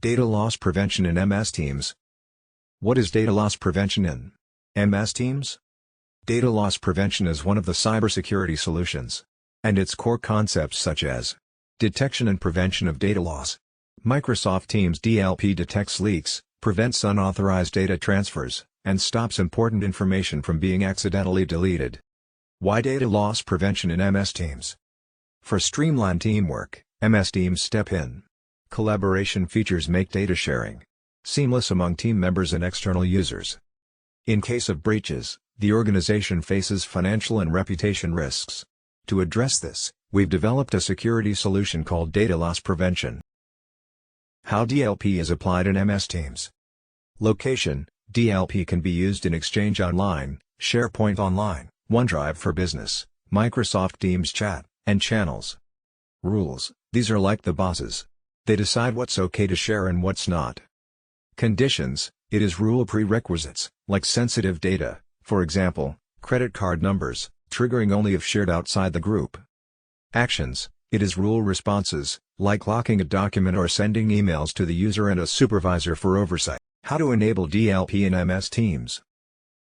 Data loss prevention in MS Teams. What is data loss prevention in MS Teams? Data loss prevention is one of the cybersecurity solutions, and its core concepts such as detection and prevention of data loss. Microsoft Teams DLP detects leaks, prevents unauthorized data transfers, and stops important information from being accidentally deleted. Why data loss prevention in MS Teams? For streamlined teamwork, MS Teams step in. Collaboration features make data sharing seamless among team members and external users. In case of breaches, the organization faces financial and reputation risks. To address this, we've developed a security solution called Data Loss Prevention. How DLP is applied in MS Teams. Location: DLP can be used in Exchange Online, SharePoint Online, OneDrive for Business, Microsoft Teams Chat, and channels. Rules: these are like the bosses. They decide what's okay to share and what's not. Conditions: it is rule prerequisites, like sensitive data, for example, credit card numbers, triggering only if shared outside the group. Actions: it is rule responses, like locking a document or sending emails to the user and a supervisor for oversight. How to enable DLP in MS Teams.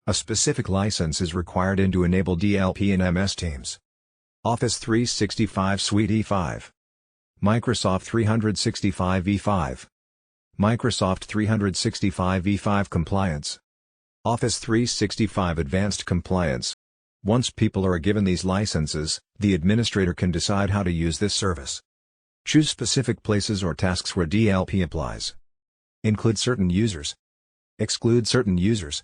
A specific license is required to enable DLP in MS Teams. Office 365 Suite E5. Microsoft 365 E5. Microsoft 365 E5 Compliance. Office 365 Advanced Compliance. Once people are given these licenses, the administrator can decide how to use this service. Choose specific places or tasks where DLP applies. Include certain users. Exclude certain users.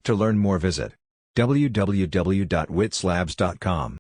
To learn more, visit www.whizlabs.com.